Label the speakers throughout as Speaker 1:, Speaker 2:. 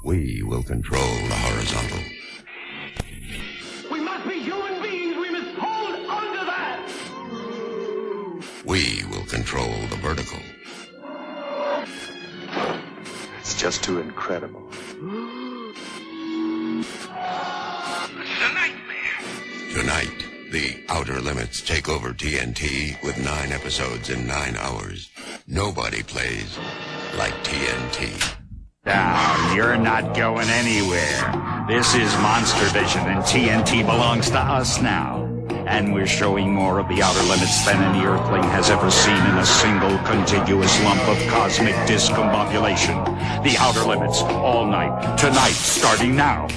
Speaker 1: We will control the horizontal.
Speaker 2: We must be human beings. We must hold on to that.
Speaker 1: We will control the vertical.
Speaker 3: It's just too incredible.
Speaker 2: It's a nightmare.
Speaker 1: Tonight, the Outer Limits take over TNT with 9 episodes in 9 hours. Nobody plays like TNT.
Speaker 4: Now, you're not going anywhere. This is Monster Vision, and TNT belongs to us now. And we're showing more of the Outer Limits than any Earthling has ever seen in a single contiguous lump of cosmic discombobulation. The Outer Limits, all night, tonight, starting now.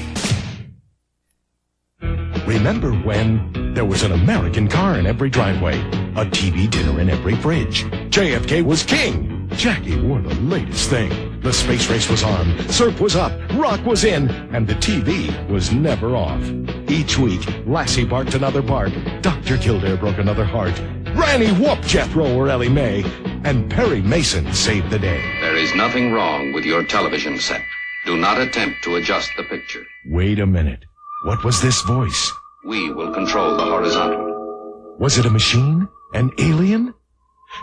Speaker 5: Remember when there was an American car in every driveway, a TV dinner in every fridge. JFK was king. Jackie wore the latest thing. The space race was on, surf was up, rock was in, and the TV was never off. Each week, Lassie barked another bark, Dr. Kildare broke another heart, Granny whooped Jethro or Ellie Mae, and Perry Mason saved the day.
Speaker 6: There is nothing wrong with your television set. Do not attempt to adjust the picture.
Speaker 5: Wait a minute. What was this voice?
Speaker 6: We will control the horizontal.
Speaker 5: Was it a machine? An alien?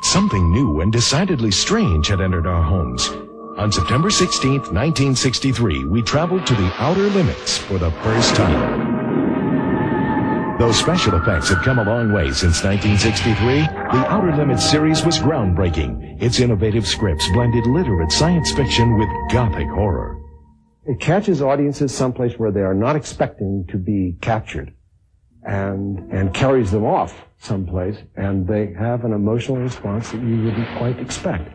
Speaker 5: Something new and decidedly strange had entered our homes. On September 16th, 1963, we traveled to the Outer Limits for the first time. Though special effects had come a long way since 1963, the Outer Limits series was groundbreaking. Its innovative scripts blended literate science fiction with gothic horror.
Speaker 7: It catches audiences someplace where they are not expecting to be captured, and carries them off someplace, and they have an emotional response that you wouldn't quite expect.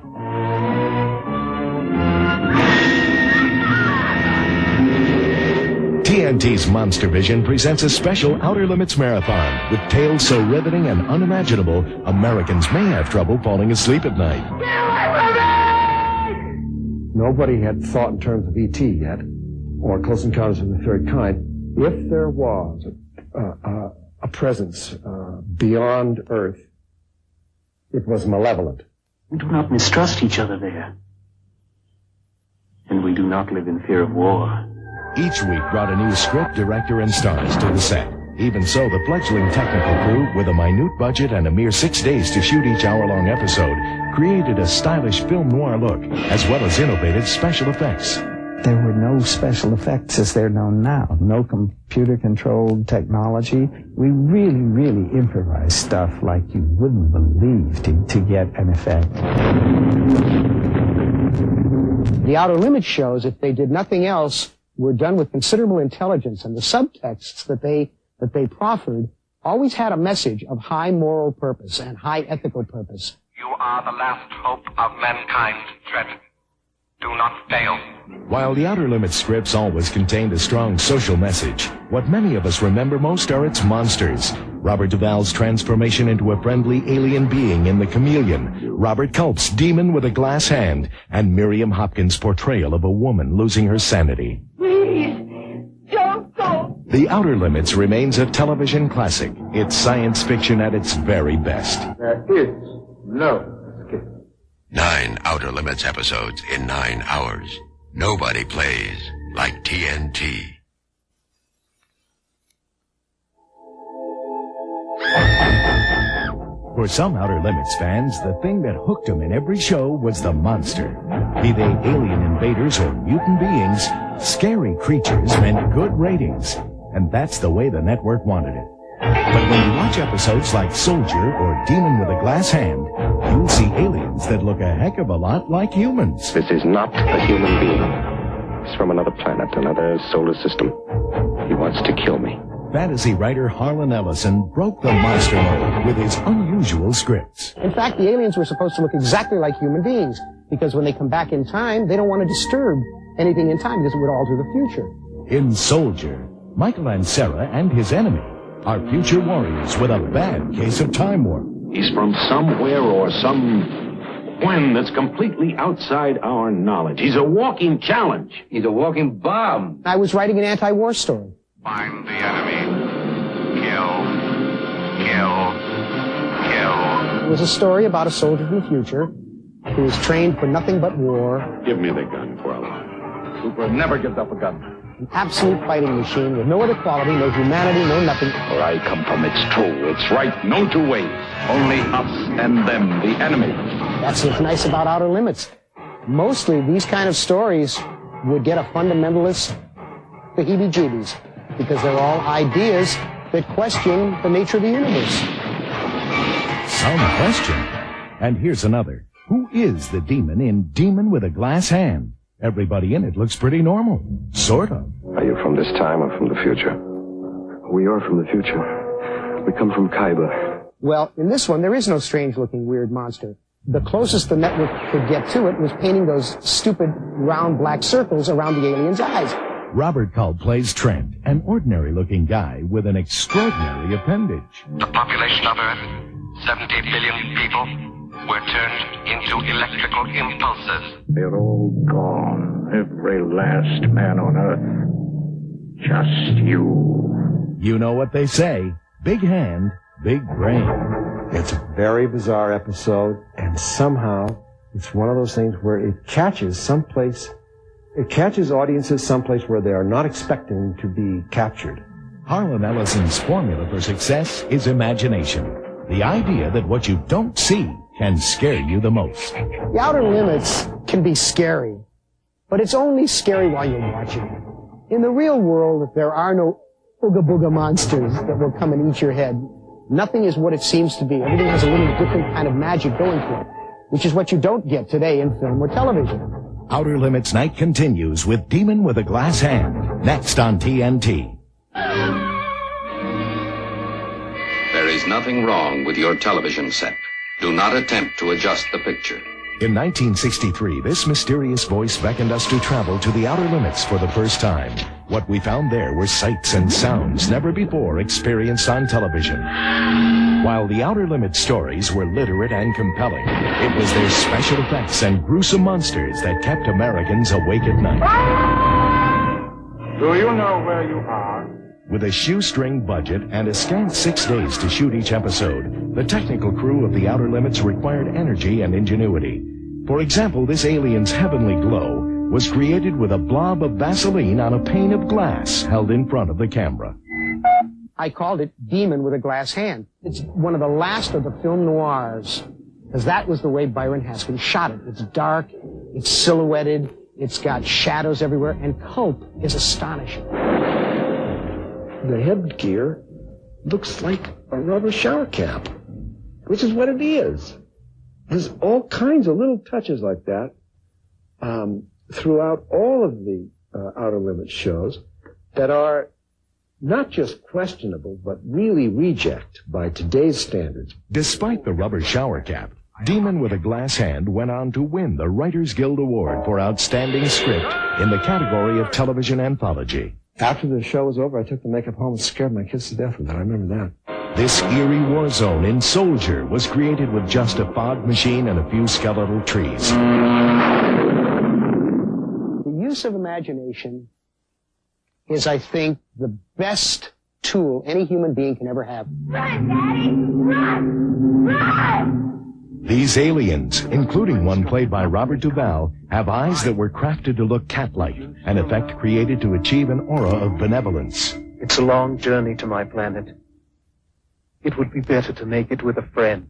Speaker 5: TNT's Monster Vision presents a special Outer Limits marathon with tales so riveting and unimaginable, Americans may have trouble falling asleep at night.
Speaker 7: Nobody had thought in terms of E.T. yet, or Close Encounters of the Third Kind. If there was a presence beyond Earth, it was malevolent.
Speaker 8: We do not mistrust each other there. And we do not live in fear of war.
Speaker 5: Each week brought a new script, director, and stars to the set. Even so, the fledgling technical crew, with a minute budget and a mere 6 days to shoot each hour-long episode, created a stylish film noir look, as well as innovative special effects.
Speaker 9: There were no special effects as they're known now, no computer-controlled technology. We really improvised stuff like you wouldn't believe to get an effect.
Speaker 10: The Outer Limits shows, if they did nothing else, were done with considerable intelligence, and the subtexts that they proffered always had a message of high moral purpose and high ethical purpose.
Speaker 2: You are the last hope of mankind, Dredden. Do not fail.
Speaker 5: While the Outer Limits scripts always contained a strong social message, what many of us remember most are its monsters. Robert Duvall's transformation into a friendly alien being in The Chameleon, Robert Culp's demon with a glass hand, and Miriam Hopkins' portrayal of a woman losing her sanity.
Speaker 11: Please, don't go.
Speaker 5: The Outer Limits remains a television classic. It's science fiction at its very best.
Speaker 7: There is no escape.
Speaker 1: 9 Outer Limits episodes in 9 hours. Nobody plays like TNT.
Speaker 5: For some Outer Limits fans, the thing that hooked them in every show was the monster. Be they alien invaders or mutant beings, scary creatures meant good ratings. And that's the way the network wanted it. But when you watch episodes like Soldier or Demon with a Glass Hand, you'll see aliens that look a heck of a lot like humans.
Speaker 3: This is not a human being. He's from another planet, another solar system. He wants to kill me.
Speaker 5: Fantasy writer Harlan Ellison broke the monster mold with his unusual scripts.
Speaker 10: In fact, the aliens were supposed to look exactly like human beings, because when they come back in time, they don't want to disturb anything in time because it would alter the future.
Speaker 5: In Soldier, Michael Ansara and his enemy are future warriors with a bad case of time warp.
Speaker 12: He's from somewhere or when that's completely outside our knowledge. He's a walking challenge.
Speaker 8: He's a walking bomb.
Speaker 10: I was writing an anti-war story.
Speaker 2: Find the enemy. Kill.
Speaker 10: It was a story about a soldier from the future who was trained for nothing but war.
Speaker 12: Give me the gun, Corleone. Cooper never gives up a gun.
Speaker 10: An absolute fighting machine with no other quality, no humanity, no nothing.
Speaker 12: Where I come from, it's true. It's right. No two ways. Only us and them, the enemy.
Speaker 10: That's what's nice about Outer Limits. Mostly, these kind of stories would get a fundamentalist the heebie-jeebies because they're all ideas that question the nature of the universe.
Speaker 5: Some question. And here's another. Who is the demon in Demon with a Glass Hand? Everybody in it looks pretty normal. Sort of.
Speaker 3: Are you from this time or from the future?
Speaker 7: We are from the future. We come from Kaiba.
Speaker 10: Well, in this one, there is no strange-looking weird monster. The closest the network could get to it was painting those stupid round black circles around the alien's eyes.
Speaker 5: Robert Culp plays Trent, an ordinary-looking guy with an extraordinary appendage.
Speaker 2: The population of Earth, 70 billion people, were turned into electrical impulses.
Speaker 12: They're all gone. Every last man on Earth. Just you.
Speaker 5: You know what they say. Big hand, big brain.
Speaker 7: It's a very bizarre episode, and somehow it's one of those things where it catches audiences someplace where they are not expecting to be captured.
Speaker 5: Harlan Ellison's formula for success is imagination. The idea that what you don't see can scare you the most.
Speaker 10: The Outer Limits can be scary, but it's only scary while you're watching it. In the real world, there are no ooga booga monsters that will come and eat your head. Nothing is what it seems to be. Everything has a little different kind of magic going for it, which is what you don't get today in film or television.
Speaker 5: Outer Limits Night continues with Demon with a Glass Hand, next on TNT.
Speaker 6: There is nothing wrong with your television set. Do not attempt to adjust the picture.
Speaker 5: In 1963, this mysterious voice beckoned us to travel to the outer limits for the first time. What we found there were sights and sounds never before experienced on television. While the Outer Limits stories were literate and compelling, it was their special effects and gruesome monsters that kept Americans awake at night.
Speaker 12: Do you know where you are?
Speaker 5: With a shoestring budget and a scant 6 days to shoot each episode, the technical crew of the Outer Limits required energy and ingenuity. For example, this alien's heavenly glow was created with a blob of Vaseline on a pane of glass held in front of the camera.
Speaker 10: I called it Demon with a Glass Hand. It's one of the last of the film noirs, because that was the way Byron Haskin shot it. It's dark, it's silhouetted, it's got shadows everywhere, and Culp is astonishing.
Speaker 7: The headgear looks like a rubber shower cap, which is what it is. There's all kinds of little touches like that throughout all of the Outer Limits shows that are not just questionable, but really reject by today's standards.
Speaker 5: Despite the rubber shower cap, Demon with a Glass Hand went on to win the Writers Guild Award for Outstanding Script in the category of Television Anthology.
Speaker 7: After the show was over, I took the makeup home and scared my kids to death with it. I remember that.
Speaker 5: This eerie war zone in Soldier was created with just a fog machine and a few skeletal trees.
Speaker 10: The use of imagination is, I think, the best tool any human being can ever have.
Speaker 11: Run, Daddy! Run! Run!
Speaker 5: These aliens, including one played by Robert Duvall, have eyes that were crafted to look cat-like, an effect created to achieve an aura of benevolence.
Speaker 8: It's a long journey to my planet. It would be better to make it with a friend.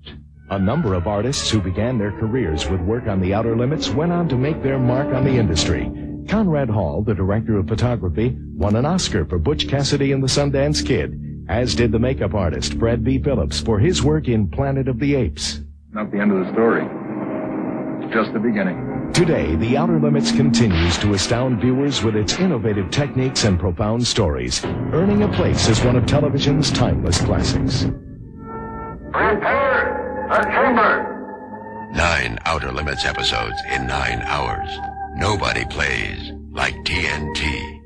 Speaker 5: A number of artists who began their careers with work on the Outer Limits went on to make their mark on the industry. Conrad Hall, the director of photography, won an Oscar for Butch Cassidy and the Sundance Kid, as did the makeup artist Fred B. Phillips for his work in Planet of the Apes.
Speaker 12: Not the end of the story. It's just the beginning.
Speaker 5: Today, The Outer Limits continues to astound viewers with its innovative techniques and profound stories, earning a place as one of television's timeless classics.
Speaker 2: Prepare the chamber!
Speaker 1: 9 Outer Limits episodes in 9 hours. Nobody plays like TNT.